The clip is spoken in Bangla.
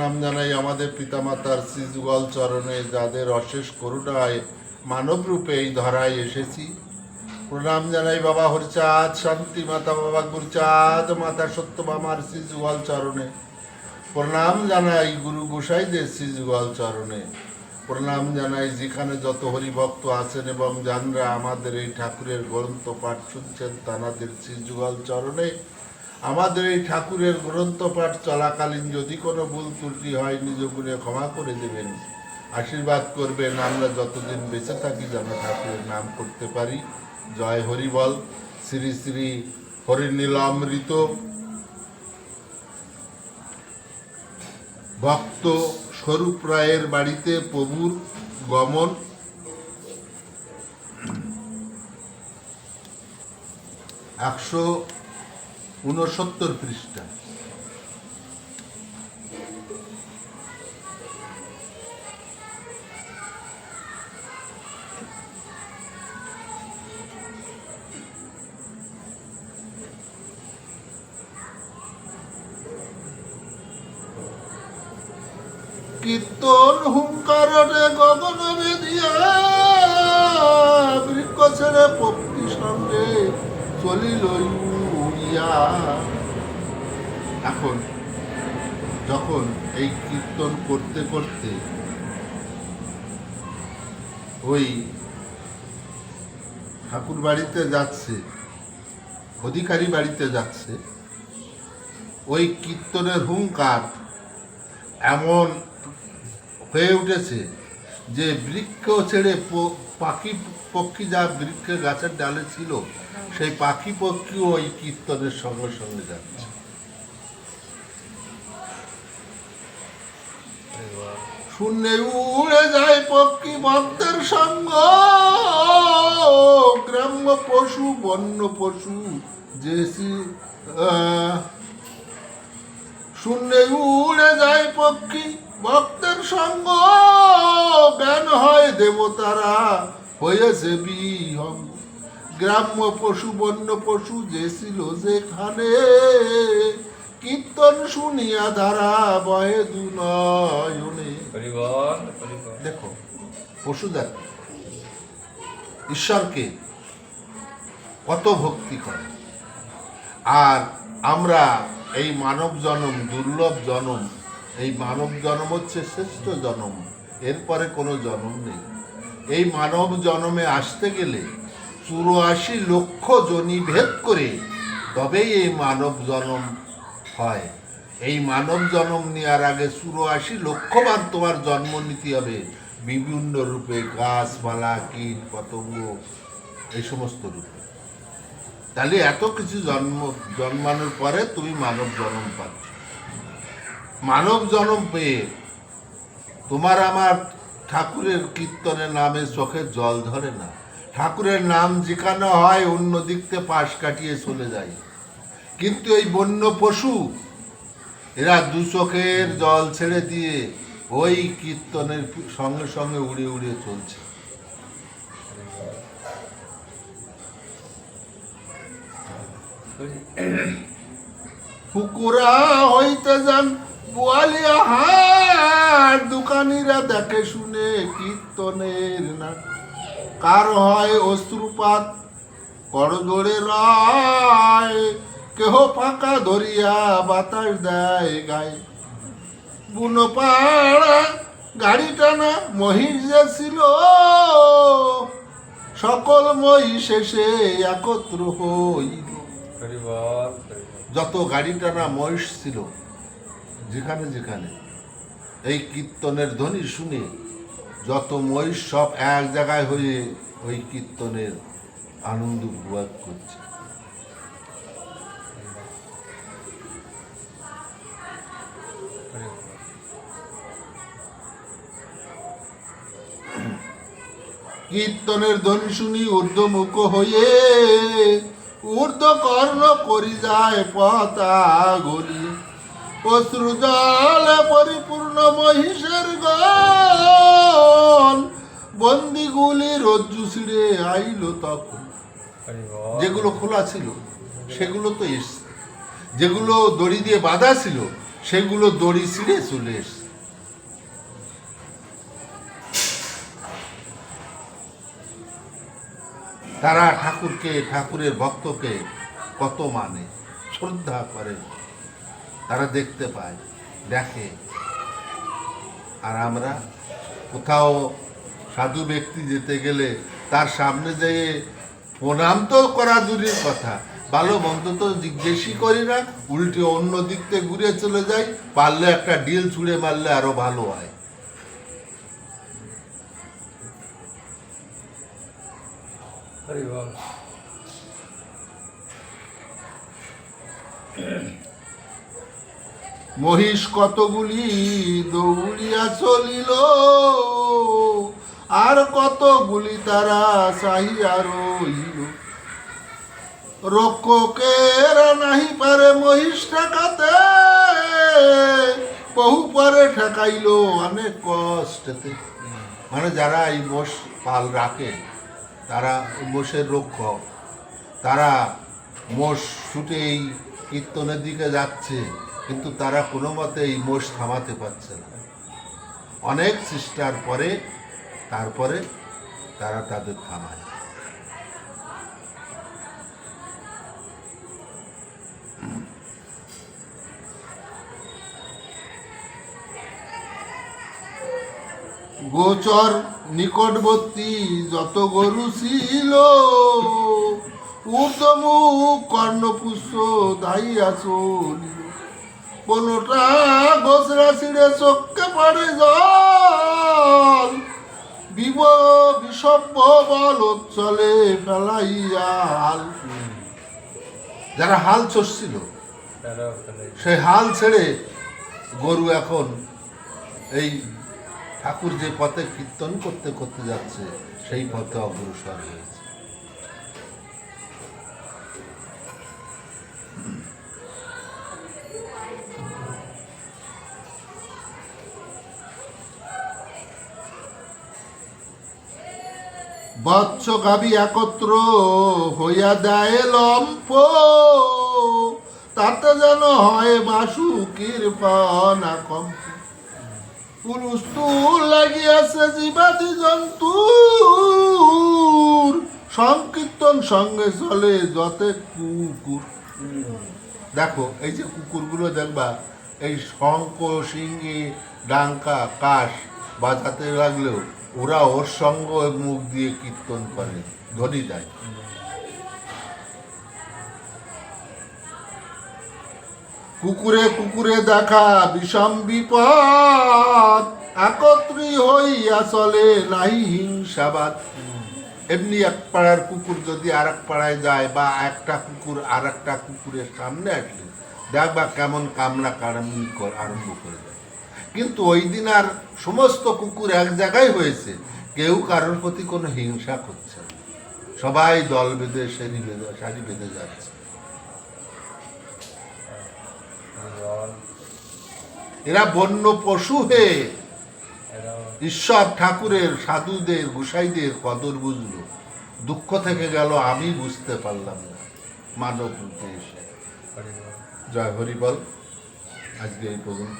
প্রণাম জানাই আমাদের পিতামাতার শ্রীযুগল চরণে, যাদের অশেষ করুণায় মানব রূপে এই ধরায় এসেছি। প্রণাম জানাই বাবা হরিচাঁদ শান্তি মাতা, বাবা গুরুচাঁদ মাতা সত্যভামার শ্রীযুগল চরণে। প্রণাম জানাই গুরু গোসাইদের শ্রীযুগল চরণে। প্রণাম জানাই যেখানে যত হরিভক্ত আছেন এবং যানরা আমাদের এই ঠাকুরের গ্রন্থ পাঠ শুনছেন তাঁদের শ্রীযুগল চরণে। আমাদের এই ঠাকুরের গ্রন্থ পাঠ চলাকালীন যদি কোনো ভুল ত্রুটি হয় নিজ গুণে ক্ষমা করে দেবেন, আশীর্বাদ করবেন আমরা যতদিন বেঁচে থাকি যেন ঠাকুরের নাম করতে পারি। জয় হরিবল। শ্রী শ্রী হরিনীলামৃত ভক্ত স্বরূপ রায়ের বাড়িতে প্রভুর গমন। 169 পৃষ্ঠা। কীর্তন হুঙ্কারে গগন বেদিয়া, বৃক্ষ ছেড়ে পক্ষী সঙ্গে চলিল উড়িয়া। এখন যখন এই কীর্তন করতে করতে ওই ঠাকুর বাড়িতে যাচ্ছে, অধিকারী বাড়িতে যাচ্ছে, ওই কীর্তনের হুঙ্কার এমন হয়ে উঠেছে যে বৃক্ষ ছেড়ে পাখি পক্ষী যা বৃক্ষের গাছের ডালে ছিল সেই পাখি পক্ষীও ওই কীর্তনের সঙ্গে সঙ্গে যাচ্ছে। শূন্যে উড়ে যায় পক্ষী ভক্তের সঙ্গ, গ্রাম্য পশু বন্য পশু যে শূন্যে উড়ে যায় পক্ষী ভক্তের সঙ্গ, জ্ঞান হয় দেবতারা হয়েছে বিহঙ্গ। গ্রাম্য পশু বন্য পশু যে ছিল যেখানে, কীর্তন শুনিয়া ধারা বহে দু নয়নে। দেখো পশু দেখ ঈশ্বরকে কত ভক্তি করে, আর আমরা এই মানব জনম দুর্লভ জনম, এই মানব জনম হচ্ছে শ্রেষ্ঠ জনম, এরপরে কোনো জনম নেই। এই মানব জনমে আসতে গেলে 84 লক্ষ যোনি ভেদ করে তবেই এই মানব জনম হয়। এই মানব জনম নেওয়ার আগে 84 লক্ষবার তোমার জন্ম নিতে হবে, বিভিন্ন রূপে, গাছপালা কীট পতঙ্গ এই সমস্ত রূপে। তাহলে এত কিছু জন্মানোর পরে তুমি মানব জন্ম পাচ্ছ। মানব জন্ম পেয়ে তোমার আমার ঠাকুরের কীর্তনের নামে চোখে জল ধরে না। ঠাকুরের নাম যেখানে হয় অন্য দিকতে পাশ কাটিয়ে চলে যায়, কিন্তু এই বন্য পশু এরা দু চোখের জল ছেড়ে দিয়ে ওই কীর্তনের সঙ্গে সঙ্গে উড়ে উড়ে চলছে। পুকুরা হইতে যান বোয়ালিয়া হাট, দোকানিরা দেখে শুনে কীর্তনের না। কার হয় অশ্রুপাত করজোড়ে রায়, কেহ ফাঁকা ধরিয়া বাতাস দেয় গায়ে। বুনো পাড়া গাড়ি টানা মহিষ যে ছিল, সকল মহিষ শেষে একত্র হইল। যত গাড়ি টানা মহিষ ছিল যেখানে যেখানে এই কীর্তনের ধ্বনি শুনে যত মহিষ সব এক জায়গায় হয়ে ওই কীর্তনের আনন্দ উপভোগ করছে। কীর্তনের ধ্বনি শুনি ঊর্ধ্বমুখ হয়ে, ঊর্ধ্ব কর্ণ করি যায় পতা গলি। অশ্রু জলে পরিপূর্ণ মহিষের গণ, বন্দিগুলি রজ্জু ছিঁড়ে আইল তখন। যেগুলো খোলা ছিল সেগুলো তো এসছে, যেগুলো দড়ি দিয়ে বাঁধা ছিল সেগুলো দড়ি ছিঁড়ে চলে এসছে। তারা ঠাকুরকে, ঠাকুরের ভক্তকে কত মানে, শ্রদ্ধা করে, তারা দেখতে পায়, দেখে। আর আমরা কোথাও সাধু ব্যক্তি যেতে গেলে তার সামনে যেয়ে প্রণাম তো করা দূরের কথা, ভালো মন্দ তো জিজ্ঞেসই করি না, উল্টে অন্য দিক থেকে ঘুরে চলে যাই। পারলে একটা ডিল ছুঁড়ে মারলে আরো ভালো হয়। মহিষ কতগুলি দৌড়িয়া চলিল, আর কতগুলি তারা চাহিয়া রইল। রক্ষকের নাহি পারে মহিষ ঠেকাতে, বহু পরে ঠেকাইল অনেক কষ্টেতে। মানে যারা এই মোষ পাল রাখে, তারা মোষের রক্ষক, তারা মোষ ছুটে এই কীর্তনের দিকে যাচ্ছে, কিন্তু তারা কোনো মতে এই মোষ থামাতে পারছে না। অনেক চেষ্টার পরে তারপরে তারা তাদের থামায়। গোচর নিকটবর্তী যত গরু ছিল, ঊর্ধ্বমুখ কর্ণপুষ্প দাইয়া চলিল। কোনটা গোসরা ছিঁড়ে চোখকে পড়ে জল, বিষব্য বল চলে ফেলাইয়া হাল। যারা হাল চষছিল সেই হাল ছেড়ে গরু এখন এই ঠাকুর যে পথে কীর্তন করতে করতে যাচ্ছে সেই পথে অগ্রসর হয়েছে। বৎস গাবি একত্র হইয়া দেয় লম্ফ, তাতে যেন হয় বাসুকির পানা কম্প। পুরুষ তুল লাগিয়াছে জীবাদি জন্তুর, সংকীর্তন সঙ্গে চলে যতে কুকুর। দেখো এই যে কুকুরগুলো দেখবা, এই শঙ্খ সিংহে ডাঙ্কা কাশ বাজাতে লাগলেও ওরা ওর সঙ্গ মুখ দিয়ে কীর্তন করে, ধ্বনি দেয়। কুকুরে কুকুরে দেখা বিষম বিপদ, একত্রী হইয়া চলে নাহি হিংসাবাদ। এমনি এক পাড়ার কুকুর যদি আর এক পাড়ায় যায়, বা একটা কুকুর আর একটা কুকুরের সামনে আসলে দেখবা কেমন কামড়া কামড়ি আরম্ভ করে দেয়। কিন্তু ওই দিন আর সমস্ত কুকুর এক জায়গায় হয়েছে, কেউ কারোর প্রতি কোনো হিংসা করছে না, সবাই দল বেঁধে সারি বেঁধে যাচ্ছে। এরা বন্য পশু হয়ে ঈশ্বর ঠাকুরের, সাধুদের, গোসাইদের কদর বুঝলো, দুঃখ থেকে গেল আমি বুঝতে পারলাম না মানব রূপে এসে। জয় হরি বল। আজকে এই পর্যন্ত।